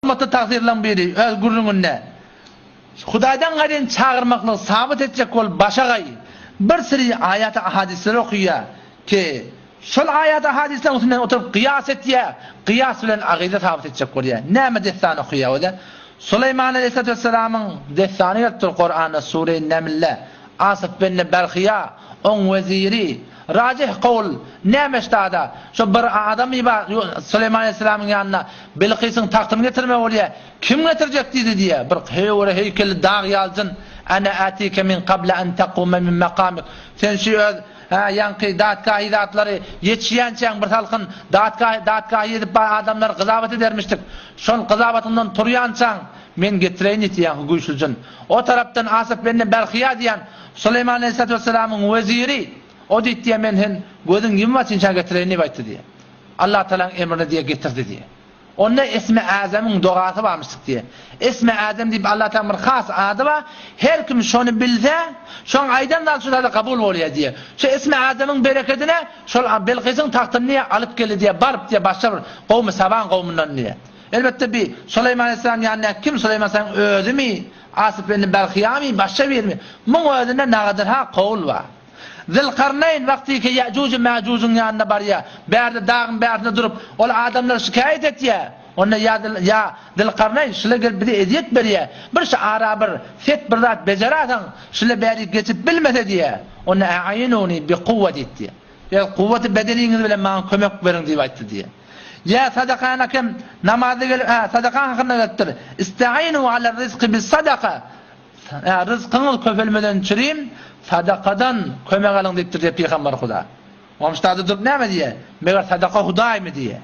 olmadı takdirlen biri özgürlüğünde. Hudaydan gayrı çağırmakla sabit edecek ol başa bir sürü ayet hadisleri okuyor ki şol ayet hadisler üstünden oturup kıyas et ya kıyas bilen akide sabit edecek ol ya. Ne destan okuyor o da. Süleyman Aleyhisselatü Vesselam'ın destanı yattır Kur'an'da Sure-i Neml'le Asif bin Berhiya on veziri racih kavl nemeştada şu bir adam iba Süleyman Aleyhisselam'ın yanına Bilqis'in tahtını getirme oluyor. Kim getirecek dedi diye bir heykel dağ yazın ana atike min qabla an taquma min maqamik sen şu yankı dağıtka hidatları yetişiyençen bir halkın dağıtka yedip adamlar kızavat edermiştik. Şon kızavatından turuyançan men getireyim diyen güçlücün. O taraftan Asif bin Berhiya diyen Süleyman Aleyhisselatü Vesselam'ın veziri o diye men hen gözün yummaçın çan getireyim baytı diye. Allah Teala'nın emrine diye getirdi diye. Onda ismi azamın doğası varmıştık diye. İsmi azam deyip Allah Teala bir khas adı var. Her kim şunu bilse, şun aydan sonra kabul oluyor diye. Şu ismi azamın bereketine, şu Bilqis'in tahtını niye alıp geldi diye, barıp diye başlar kavmi Saban kavminden diye. Elbette bir Süleyman Aleyhisselam yanına kim Süleyman Aleyhisselam özü mi? Asif bin Berhiya mi? Başka bir mi? Bunun özünde ne kadar ha kavul var. Zilkarneyn vakti ki Ya'cuc Ma'cuc'un yanına var ya, berde dağın berdine durup o adamlar şikayet et ya. Ona ya Zilkarneyn şöyle gel bir eziyet veriyor. Bir şey ara bir fet bir zat beceratan şöyle beri geçip bilmese diye. Ona a'inuni bi kuvvet diye. Ya kuvveti bedeniniz bile bana kömek verin diye ayıttı diye. Ya sadakana kim namazı gel sadakan hakkında gettir. İsta'inu ala rizqi bis sadaka. Rızkını köpelmeden çürüyüm, sadakadan kömek alın deyiptir diye Peygamber Huda. Omuştadı durup ne mi diye? Meğer sadaka huday mı diye.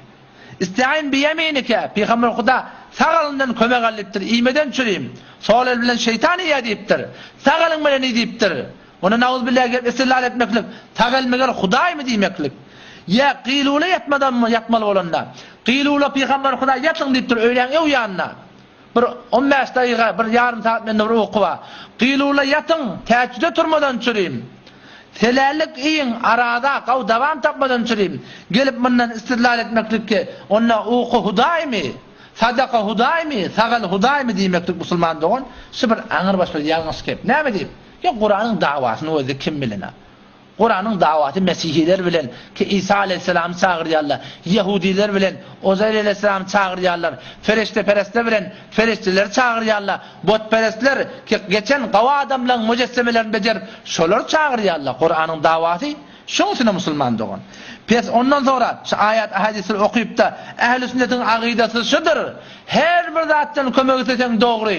İsta'in bi yeminike, Peygamber Huda sağ alından kömek al deyiptir, iğmeden çürüyüm. Sol el bilen şeytan iya deyiptir. Sağ alın bilen iyi deyiptir. Ona na'uz billahi gelip istilal etmeklik. Sağ el meğer huday mı demeklik. Ya qilule yatmadan mı yatmalı olanlar. Qilule Peygamber Huda yatın deyiptir, öğlen ev yanına. Bir 15 dakika, bir yarım saat men bir okuva. Qilula yatın, teheccüde turmadan çürüyüm. Selallik iyin arada qav davam tapmadan çürüyüm. Gelip bundan istidlal etmeklik ki onna oku huday mi? Sadaka huday mi? Sagal huday mi demeklik musulman doğun. Şu bir anır baş bir yalnız kep. Ne mi deyip? Ya Kur'an'ın davasını özü kim bilene? Kur'an'ın davatı Mesihiler bilen ki İsa Aleyhisselam çağırıyorlar. Yahudiler bilen Uzeyr Aleyhisselam çağırıyorlar. Ferişteperestler bilen ferişteler çağırıyorlar. Botperestler ki geçen qava adamların mücessemelerini becer şolar çağırıyorlar. Kur'an'ın davatı şunsuna musulman doğun. Pes ondan sonra şu ayet hadisleri okuyup da ehl-i sünnetin akidesi şudur. Her bir zattan kömek eten doğru.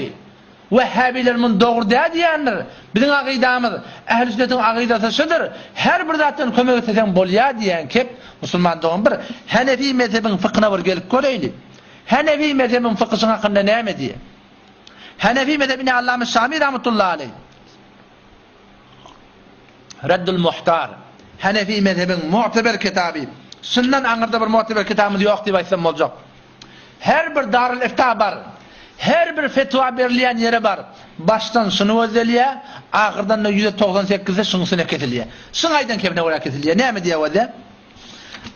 Vehhabilerin doğru diyenler bizim akidamız ehl-i sünnetin akidesi şudur. Her bir zattan kömek eten bolya diyen kep musulman doğun bir Hanefi mezhebin fıkhına bir gelip göreyli. Hanefi mezhebin fıkhısının hakkında ne mi diye? Hanefi mezhebini Allame Şami rahmetullahi aleyh Reddül Muhtar Hanefi mezhebin mu'teber kitabı. Şundan anırda bir mu'teber kitabımız yok diye baysam olacak. Her bir Darül İftah var. Her bir fetva verilen yere var. Baştan şunu özeliyor, ahırdan da %98'e şunusuna ketiliyor. Şun aydan kebine oraya ketiliyor. Ne mi diye o da?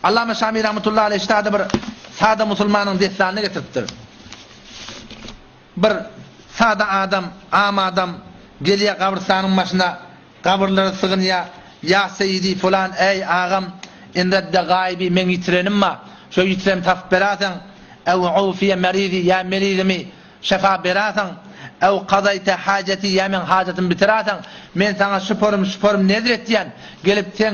Allame Şami rahmetullahi aleyh işte bir sade musulmanın destanını getirttir. Bir sade adam, am adam geliyor kabristanın başına, kabirleri sığınıyor. Ya seyyidi falan ey ağam indedde gaybi men yitirenim ma şu yitirem taf beratan ev ufiye meridi ya meridimi şefa beratan ev qadayte haceti ya men hacetim bitiratan men sana şüpürüm nedir et diyen gelip sen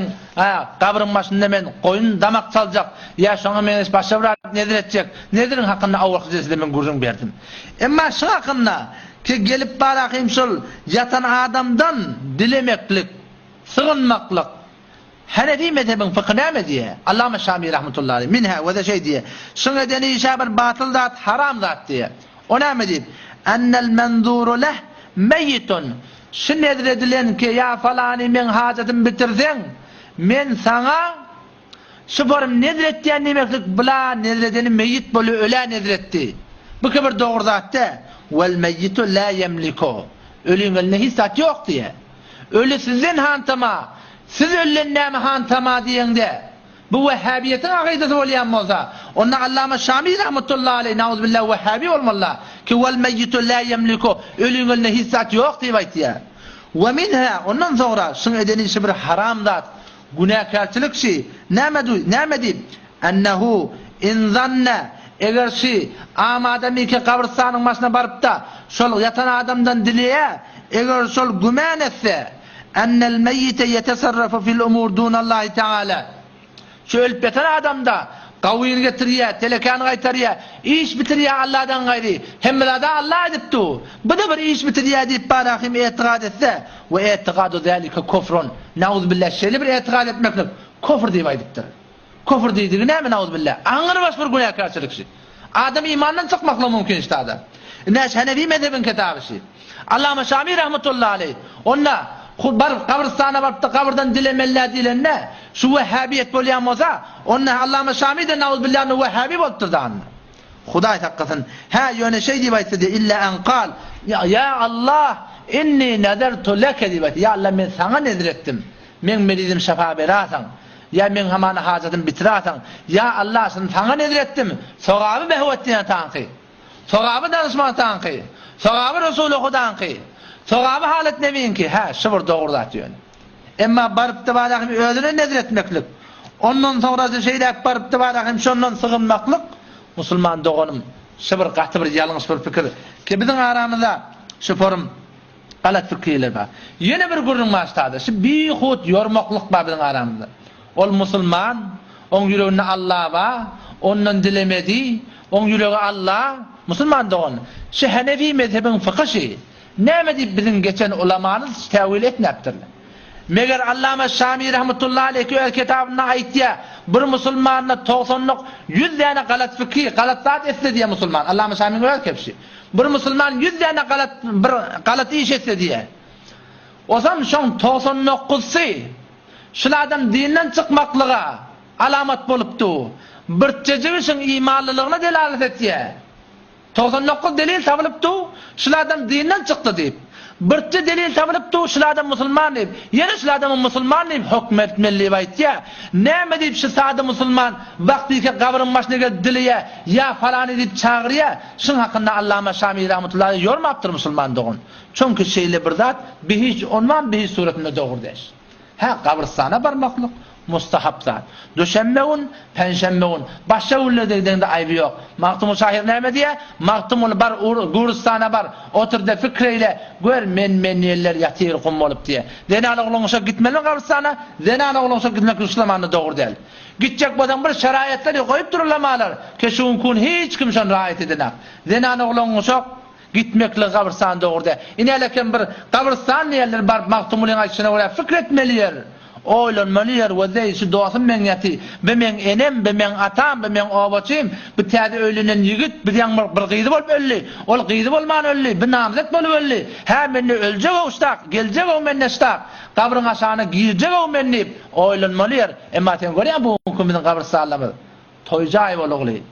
kabrin başında men koyun damak çalacak ya şuna men başa bırak nedir edecek nedirin hakkında avrak cezide men gurrun berdim emma şu hakkında ki gelip barakayım şol yatan adamdan dilemeklik sığınmaklık Hanefi mezhebin fıkhına mı diye Allame Şami rahmetullahi aleyh minha ve de şey diye şuna deni işaber batıl zat haram zat diye ona mı diye ennel menzuru leh meyyitun şu nedir edilen ki ya falani men hacetim bitirsen men sana şüpherim nedir ettiyen demeklik bila nedir edeni meyyit bolu öle nedir etti bu kadar doğru zat de vel meyyitu la yemliku ölün eline hissat yok diye ölü sizin hantama siz ölünne mi hantama diyende bu Vehhabiyetin akidesi bolýan bolsa, onda Allama Şamî rahmetullahi aleyh nauzubillahi Vehhabi bolmaly ki vel meyyitu la yemliku ölüňe hissat ýok diýip aýtýar. Ve minha ondan sonra şun edeni bir haram zat, günahkarçylyk şey. Näme ennehu in zanna eger şi amadami ki kabristanyň başyna baryp da şol yatan adamdan dileýär, eger şol güman etse ennel meyyite yetesarrafu fil umur dunallahi taala. Şu ölüp yatan adamda gawyny getirýär, telekany gaýtarýar, iş bitirýär Allahdan gaýry. Hemmede Allah edipdi. Bu da bir iş bitirýär diýip barahim etiqad etse we etiqadu zalika kufrun. Nauzubillah şeýle bir etiqad etmeklik kufr diýip aýdypdyr. Kufr diýdigi näme nauzubillah? Aňyry baş bir günahkarçylyk şi. Adam imandan çykmakly mümkin işte adam. Näş Hanefi mezhebin kitabı şi. Allama Şamî rahmetullahi aleyh. Onda bar kabristana barıpda kabrdan dilemeller dilenne şu Vehhabiyet bolýan bolsa onda Allama Şamî de nauzubillah Vehhabi bolupdyr da. Hudaý taqqasyn. Ha ýöne şey diýip aýtdy illa an qal ya Allah inni nadartu laka diýip aýtdy. Ya Allah men sana nezir etdim. Men meridim şafa beratan. Ya men hamana hajatym bitiratan. Ya Allah sen sana nezir etdim. Sogaby behwetdiň tanqy. Sogaby danışman tanqy. Sogaby Resuli Hudaňky. Sogaby halat nebinki ha şubur dogry zat ýöne. Emma baryp da barahim özüne nezir etmeklik. Ondan sonra şeýdäk baryp da barahim şondan sygynmaklyk musulman doganym. Şubur gaty bir ýalňyş bir pikir. Ki biziň aramyzda şu forum galat fikirler bar. Ýene bir gurrun başlady. Şu bihut ýormaklyk bar biziň aramyzda. Ol musulman, oň ýüreginde Allah ba, ondan dilemedi, oň ýüregi Allah, musulman dogan. Şu Hanefi mezhebin fıkışı näme diýip biziň geçen ulamanyz täwil etnäpdirler. Meger Allama Şamî rahmetullahi aleyh öýe kitabyna aýtdy, bir musulmanyň 90'lyk 100 däne galat fikir, galat zat etse diýe musulman. Allama Şamî öýe kepşi. Bir musulman 100 däne galat iş etse diýe. Ozan şoň 99'sy şulardan dinden çykmaklyga alamat bolupdy. Bir çejiň imanlylygyna delalet etdi. 99 delil tabylypdy, şulardan dinden çykdy diýip. Birçe delil tabylypdy, şulardan musulman diýip. Ýene şulardan musulman diýip hukm etmeli aýtdy. Näme diýip şu sady musulman wagtyke gabryn başyna dileye ya falan diýip çagyrýar. Şun hakynda Allama Şamî rahmetullahi ýormapdyr musulman dogun. Çünkü şeýle bir zat bihiç onman bihiç suretinde dogurdyş. Ha kabristana barmaklyk mustahap zat. Döşenmegun, penşenmegun. Başka ullerdeginde aýby ýok. Maktumul şahir näme diýe? Maktumul bar Guristana bar. Oturda fikreyle gör men ýerler ýatyr qum bolup diýe. Denany oglanşa gitmeli kabristana, denany oglanşa gitmek Müslümanyny dogry däl. Gitjek bolan bir şaraýatlar goýup durulamalar. Keşunkun hiç kim şon raýat edene. Denany oglanşa gitmekle kabristan doğurdu. İneleken bir kabristan yerler bar maktumulun açına oraya fikretmeliyer. Oylanmalıyer ve deyişi doğasın men yati. Be men enem, be men atam, be men obaçym. Bir täze öýlenen ýigit bir gyýdy bolup ölli. Ol gyýdy bolman ölli, bir namzet bolup ölli. Ha meni öljek o ustak, geljek o menne ustak. Kabryň aşagyna girjek o menni. Oylanmalıyer. Emma sen görýän bu hukumiň kabristanlamy. Toýjay bolugly.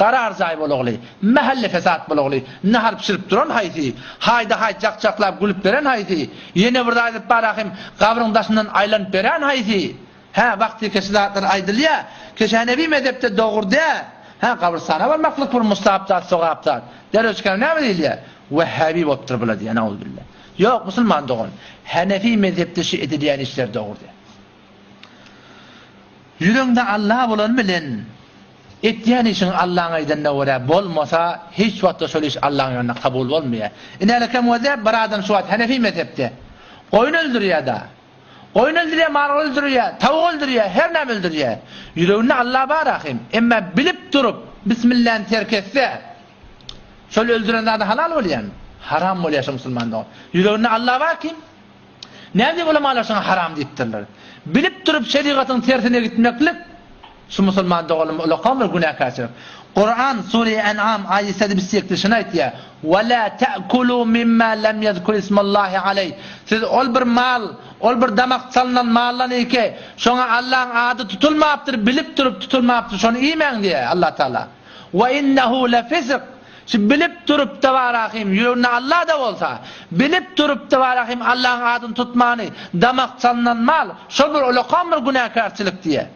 Qarar jaý bolugly, mahalle fesat bolugly, nahar pişirip duran haýsy, hayda çaqçaqlap gülüp beren haýsy, ýene bir daýyp barahim gabryň daşyndan aýlanyp beren haýsy. Ha wagty keşilatlar aýdylýa, keşanebi mezhepde dogurdy. Ha gabristana barmaklyk bir mustahapzat, sogapzat. Derejkär näme diýilýär? Vehhabi bolup biladi, nauzubillah. Ýok, musulman dogun. Hanefi mezhepde şu edilýän işler dogurdy. Ýüreğinde Allah bolan bilen etdiğin işin Allah'ın aydınına göre bolmasa hiç vaxta şol iş Allah'ın yanına kabul olmuyor. İneleke muazzeb bir adam şu vaxt Hanefi mezhepte koyun öldürüyor da. Koyun öldürüyor, mal öldürüyor, tavuk öldürüyor, her ne öldürüyor. Yüreğine Allah barahim. Ama bilip durup Bismillah'ın terk etse şol öldürenler de halal oluyor. Haram oluyor şu Müslümanlar. Yüreğine Allah var kim? Nerede bu mallarına haram deyiptirler. Bilip durup şeriatın tersine gitmeklik şu musulman doğalım ulaqam bir günahkarçılık. Kur'an Sure-i En'am ayeti 8'de şunu aytdı. "Ve la ta'kulu mimma lem yezkur ismallahi aleyh." Siz ol bir mal, ol bir damak salınan mallan eke, şoňa Allah'ın adı tutulmapdyr, bilip durup tutulmapdyr. Şonu iýmen diye Allah Taala. "Ve innehu lefisq." Şu bilip durup da barahim, yüreğinde Allah da olsa, bilip durup da barahim Allah'ın adını tutmany, damak salınan mal, şol bir ulaqam bir günahkarçılık diye.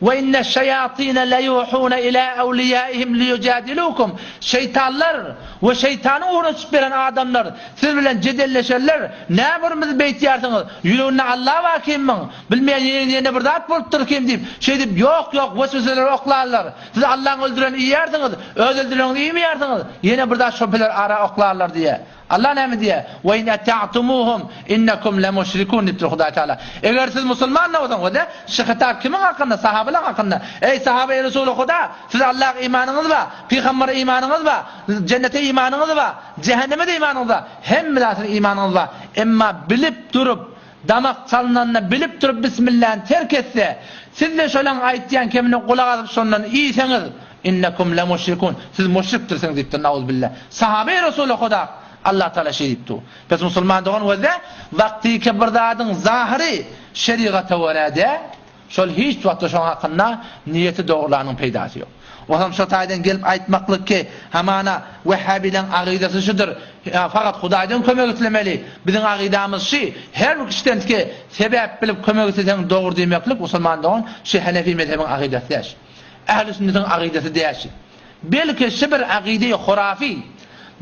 Ve inne şeyatine le yuhuna ila evliyaihim liyujadilukum. Şeytanlar ve şeytanı uğraşıp veren adamlar siz bilen cedelleşerler. Ne birimiz beytiyarsınız? Yürüğünne Allah var kimmin? Bilmeyen yeni bir dert bulup dur kim deyip. Şey deyip yok vesveseler oklarlar. Siz Allah'ın öldüren iyi yersiniz. Öldüren iyi mi yersiniz? Yeni bir dert şüpheler ara oklarlar diye. Allah ne mi diye? Ve in ata'tumuhum innakum la mushrikun deyip Huda Teala. Eğer siz Müslüman ne olsan Huda, şu hitap kimin hakkında? Sahabeler hakkında. Ey sahabe-i Resulü Huda, siz Allah imanınız var, Peygamber imanınız var, cennete imanınız var, cehenneme de imanınız var. Hem milatın imanınız var. Emma bilip durup damak çalınanını bilip durup Bismillah'ın terk etse, siz de şöyle ayet diyen kemine kulak alıp sonundan iyiyseniz innakum la mushrikun. Siz müşriktirsiniz deyip Nauzubillah. Sahabe-i Resulü Huda Allah Teala şey deyipti. Pes Müslüman doğan vəzə vakti ki bir dadın zahiri şeriata verade, şol hiç vaxtda şoň hakkında niyeti doğrularının peydası yok. O zaman şu taydan gelip aytmaklık ki hamana Vehhabilerin aqidası şudur. Fakat Hudaýdan kömek etlemeli. Bizim aqidamız şu, her bir kişiden ki sebep bilip kömek etsen doğru demeklik Müslüman doğan şu Hanefi mezhebinin aqidası. Ehl-i sünnetin aqidası değil. Belki şu bir aqide-i hurafi,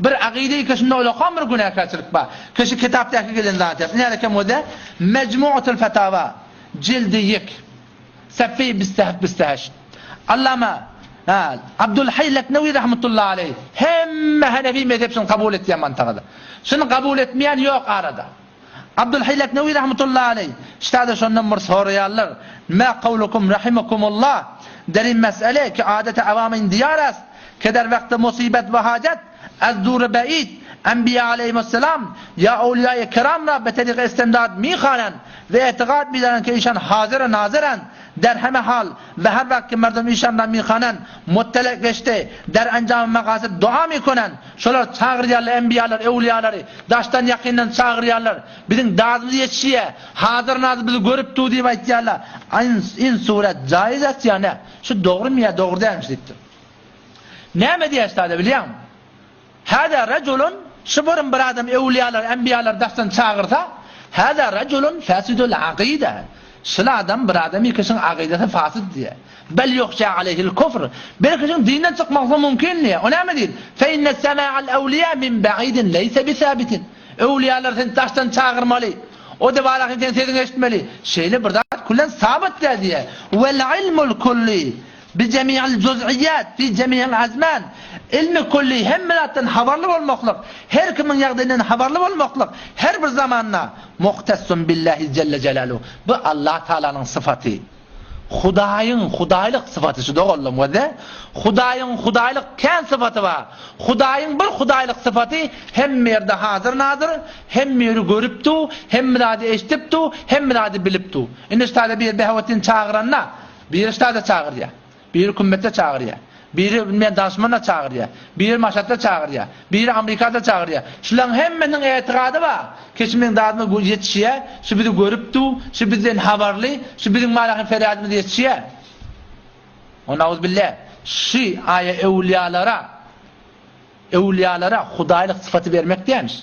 bir aqide-i keşinde olaqan bir günahkarçılık var. Keşi kitaptaki gelen zaten. Ne alakam o da? Mecmu'atul Fetava cildi yek. Saffi bistahash. Allama Abdülhayy Leknevi rahmetullahi aleyh hem Hanefi mezhebini kabul ettiği mantıqada. Şunu kabul etmeyen yok arada. Abdülhayy Leknevi rahmetullahi aleyh işte şondan bir soruyorlar. Ma kavlukum rahimakumullah derin mesele ki adete avamin diyaras keder vakti musibet ve hacet az-dur ba'id Enbiya aleyhisselam ya evliya-i kiram ra betariq istimdad mihanen ve itiqad bilen ki işan hazır naziren der heme hal ve her vakit merdum işandan mihanen muttelek geçti der encam maqasid dua mikonen şolar çağırıyorlar enbiyalar evliyaları daştan yakinden çağırıyorlar bizim dağımız yetişiye hazır nazır bizi görüp tu deyip aytıyorlar in suret caiz yani şu doğru mu ya doğru değilmiş deyipti. Ne mi diye işte biliyor musun? Hada raculun şuburun bir adam evliyalar enbiyalar daştan çağırsa hada raculun fasidul aqide. Şuna adam bir adam ikisinin aqidesi fasid diye. Bel yukhsha aleyhil kufr. Belki dinden çıkması mümkün diye. O ne mi değil? Fe inne sema'al evliya min ba'idin leyse bisabitin. Evliyalar sen daştan çağırmalı. O da barakın sen sesini eşitmeli. Şeyle bir daha kullen sabit der diye. Vel ilmul kulli bi cemi'il cüz'iyyat fi cemi'il azman. İlmi kulli hem milattan habarlı olmaklık, her kimin yağdığından habarlı olmaklık, her bir zamanla muhtassun billahi celle celaluhu. Bu Allah Teala'nın sıfatı. Hudaylık sıfatı şu doğru ve de Hudaylık kendi sıfatı var. Hudayın bir hudaylık sıfatı hem yerde hazır nadir, hem yeri görüptü, hem miradi eşitiptü, hem miradi biliptü. İniştade bir behavetin çağıranla, bir iştade çağırıyor, bir kümmette çağırıyor. Biri bilmeyen danışmanla çağırıyor, biri maşatta çağırıyor, biri Amerika'da çağırıyor. Şuların hemmenin etiqadı var. Keşimin dağını yetişiyor, şu bizi görüptü, şu bizden haberli, şu bizim malakın feryadımız yetişiyor. O nauzubillah. Şu aya evliyalara hudaylık sıfatı vermek değilmiş.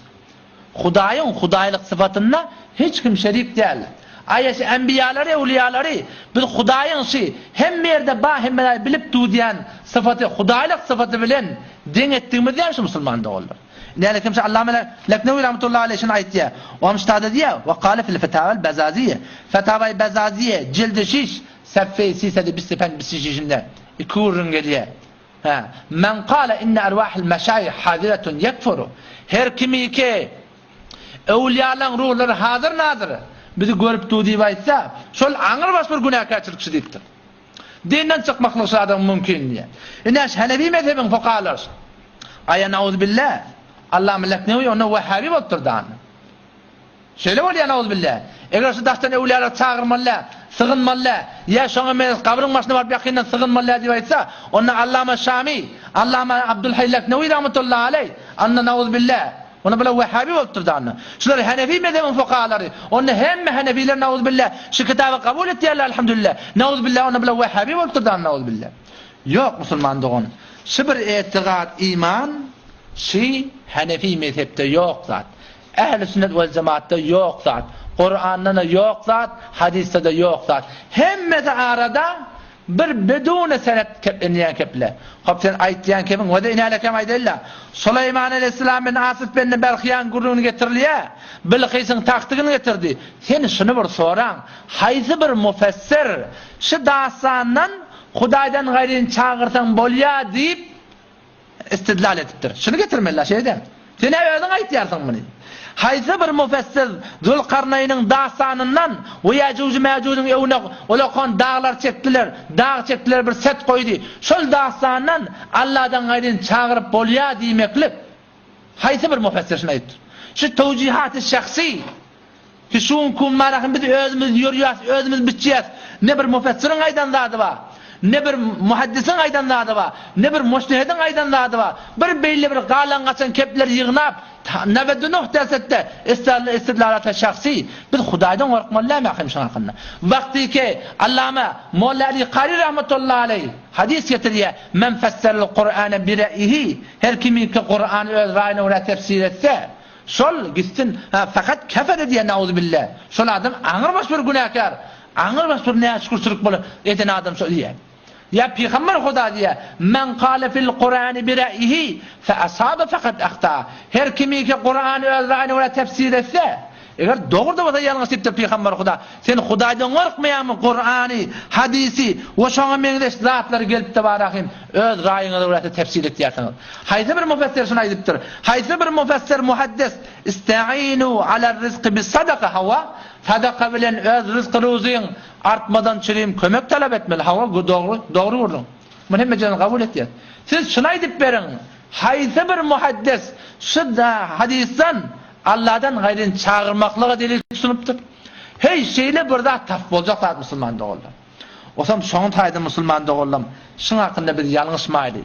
Hudaylık sıfatına hiç kim şerik değil. Ayesi enbiyaları, evliyaları biz Hudaýyň şi hem yerde ba hem bilip du diýen sıfatı Hudaýlyk sıfatı bilen deň etdigimiz ýa-da musulman dogullar. Näle kimse Allame Leknevi rahmetullahi aleyhi aýtdy. O müştahid diýär we qala fil fatawa al-bazaziyye. Fatawa al-bazaziyye cildi 6 safha 626 iki urun gelýär. Men qala inna arwah al-mashayikh hadiratun yakfuru. Her kimi ki evliyaların ruhları hazır nadir. Bizi görüp tu diýip aýtsa, şol aňyr baş bir günahkarçylykçy diýipdir. Dinden çykmaklyk şu adam mümkin diýe. Näş Hanefi mezhebiniň fuqahalary. Aya nauzubillah. Allah meleknewi onu Vehhabi bolturdan. Şeýle bolýar nauzubillah. Eger şu daştan evliyalar çağırmalar, sığınmalar, ya şoňa men kabryň başyna barıp ýakyndan sığınmalar diýip aýtsa, onu Allama Şami, Allama Abdülhayy Leknevi rahmetullahi aleyh, anna nauzubillah. Onu bile Vehhabi bolturdan. Şular Hanefi mezhebinin fuqahalary. Onu hem Hanefiler nauzubillah şu kitabı kabul etdiler elhamdülillah. Nauzubillah onu bile Vehhabi bolturdan nauzubillah. Yok musulman doğun. Şu bir etiqad iman şu Hanefi mezhepte yok zat. Ehl-i sünnet ve cemaatte yok zat. Kur'an'da yok zat, hadiste de yok zat. Hemmesi arada bir bedune senet keplenýän keple. Hop sen aýtýan kepin wada inalakam aýdalla. Sulayman aleyhissalam Asif ben Belhiyan gurruny getirilýär. Bilqisyň taktygyny getirdi. Sen şunu bir soraň. Haýsy bir mufassir şu dastandan Hudaýdan gaýryn çağırsan bolýar diýip istidlal etipdir. Şunu getirmeler şeyden. Sen özüň aýtýarsyň muny. Haýsy bir mufassir Zulqarnaýnyň dastanyndan we Yajuj Majujuň ewne olaqan dağlar çekdiler. Dağ çekdiler bir set goýdy. Şol dastandan Allahdan gaýryn çağırıp bolýar diýmeklik. Haýsy bir mufassir şunu aýtdy. Şu tawjihat-ı şahsy ki şuň kummarahyn biz özümiz ýörýäs, özümiz biçýäs. Ne bir mufassirin aýdan zady bar. Ne bir muhaddisin aýdanlady bar, ne bir mujtehidin aýdanlady bar. Bir beýle bir galan gaçan kepler ýygnap, näbede noktasatda istidlalata şahsy biz Hudaýdan gorkmalymy ahym şoň hakynda. Wagty ki Allama Molla Ali Qari rahmetullahi aleyh hadis getirýär. Men fassarul Qur'ana bi ra'yihi, her kimi ki Qur'any öz raýyna göre tefsir etse, şol gitsin fakat kafir diýen nauzubillah. Şol adam aňyrbaş bir günahkar. Aňyrbaş bir näçgürçülük bolar. Eden adam şol diýär. Ya Peygamber Huda diye men qala fil Qur'ani bi ra'yihi fa asaba faqat akhta. Her kimi ki Qur'any öz raýyna göre tefsir etse, eger dogry da bolsa ýalňyş diýip Peygamber Huda, sen Hudaýdan gorkmaýanmy Qur'any, hadisi we şoňa meňdeş zatlar gelipdi barahim öz raýyna göre tefsir etýärsiň. Haýsy bir mufassir şunu aýdypdyr. Haýsy bir mufassir muhaddis istaînu ala rizqi bis sadaqa hawa sadaka bilen öz rızkı ruzyň artmadan çyryp kömek talap etmeli. Hawa dogry gurdyň. Muny hemme kabul etýär. Siz şunu aýdyp beriň. Haýsy bir muhaddis şu hadisden Allah'dan gaýryn çağırmaklyga delil sunupdyr. Hey şeýle birde tap boljak zat musulman doguldum. Osam şoň taýda musulman doguldum. Şoň hakynda bir ýalňyşmaýly.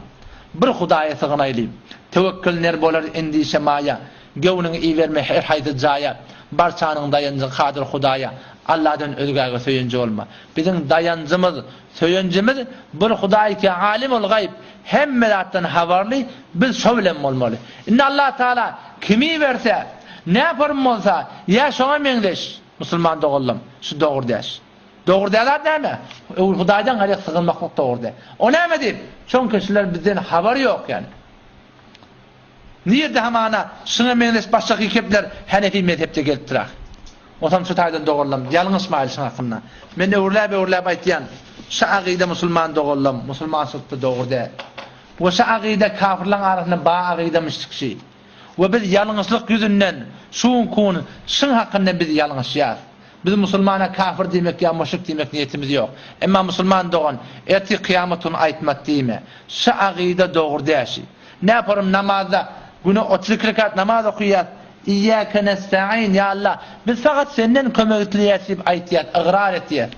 Bir Hudaýa sığynaýly. Tewekkül ner bolar endişe maýa. Gowunyň iýerme her haýdy jaýa. Barçanyň dayanjy Qadir Hudaýa. Allah'dan özgäge söýenji bolma. Biziň dayanjymyz, söýenjimiz bir Hudaý ki alimul gaýb, hemmelatdan habarly, biz şo bilen bolmaly. Inna Allah Taala kimi berse, näparim bolsa, ya şoňa meňdeş musulman dogullum, şu dogry däş. Dogry däler näme? Hudaýdan gaýry sığynmaklyk dogry dä. O näme diýip? Şoň kişiler bizden habar ýok ýani. Niýerde hamana şuna meňdeş başga kepler Hanefi mezhepde gelipdiler. Otam şu taýdan dogurlam, ýalňyşmaýly şoň hakynda. Men öwrläp aýtýan, şu aqida musulman dogurlam, musulman sutda dogurda. Bu şu aqida kafirlaryň arasynda ba aqida müşrikçi. We biz ýalňyşlyk ýüzünden şuň kun şoň hakynda biz ýalňyşýar. Biz musulmana kafir diýmek ýa müşrik diýmek niýetimiz ýok. Emma musulman dogan erti kıyamatyn aýtmak diýme. Şu aqida dogurda ýaşy. Näparim namazda günü 30 rekat namaz okuyat. İyyâke nesta'in ya Allah. Biz fakat senden kömek diýip aýtýar, igrar etýär.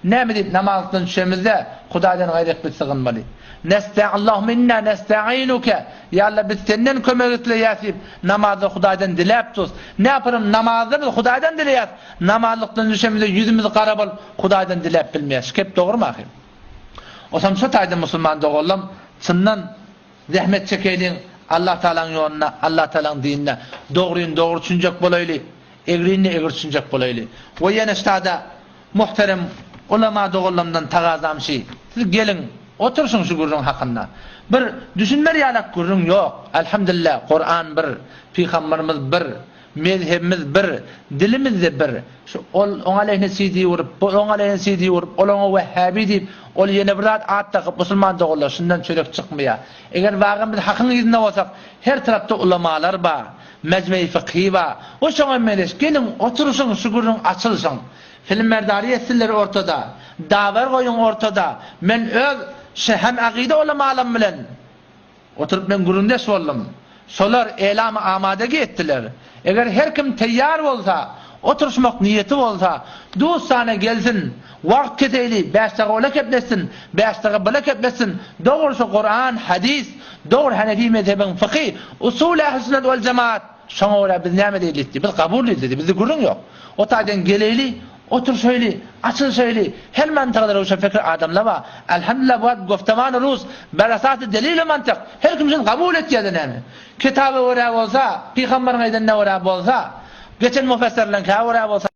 Näme diýip namazdan düşemizde Hudaýdan gaýret biz sığynmaly. Nesta'Allahu minna nesta'inuka. Ya Allah biz senden kömek diýip namazda Hudaýdan dilep tuz. Ne yaparım namazda biz Hudaýdan dileyat. Namazlykdan düşemizde yüzümüzi garap alyp Hudaýdan dilep bilmeýär. Kep dogry mı ahim? Osam şu taýda musulman dogullum, çyndan zähmet çekeýin. Allah Taala'nın yoluna, Allah Taala'nın dinine doğruyun doğru düşünecek bolaylı, egrinle egri düşünecek bolaylı. Ve yine ştada muhterem ulema doğullamdan tagazam şey. Siz gelin otursun şu gurrun hakkında. Bir düşünmeli yalak gurrun yok. Elhamdülillah Kur'an bir, Peygamberimiz bir, mezhebimiz bir, dilimiz de bir. Şu on aleyhine CD vurup, on aleyhine CD vurup, olana Vehhabi deyip, ol yine bir at takıp musulman doğullar, şundan çörek çıkmaya. Eğer bağımız hakkın izinde olsak, her tarafta ulamalar var, mecme-i fıkhi var. O şuna meleş, gelin oturursun, şu gurrun açılsın. Filmlerdari etsinler ortada, davar koyun ortada. Men öz, hem akide ulamalarım bilen, oturup ben gurundeş oldum. Solar elam-ı amadegi ettiler. Eğer her kim teyyar olsa, oturuşmak niyeti olsa, dostane gelsin, vakt keteyli, 5 daga ola keplesin, 5 daga bala keplesin, doğrusu Kur'an, hadis, doğru Hanefi mezhebin fıkhi, usul ehl-i sünnet vel cemaat, şoňa göre biz näme diýildi? Biz kabul edildi, bizde gurrun yok. O taýdan geleyli, otur şöyle, açıl şöyle, her mantıklar o fikir adamlar var. Elhamdülillah bu goftaman Rus, berasat delil mantık, her kimsin kabul etýärdi näme? Kitabı oraya olsa, Peygamberin aýdan näme olsa, geçen mufassirler ka oraya olsa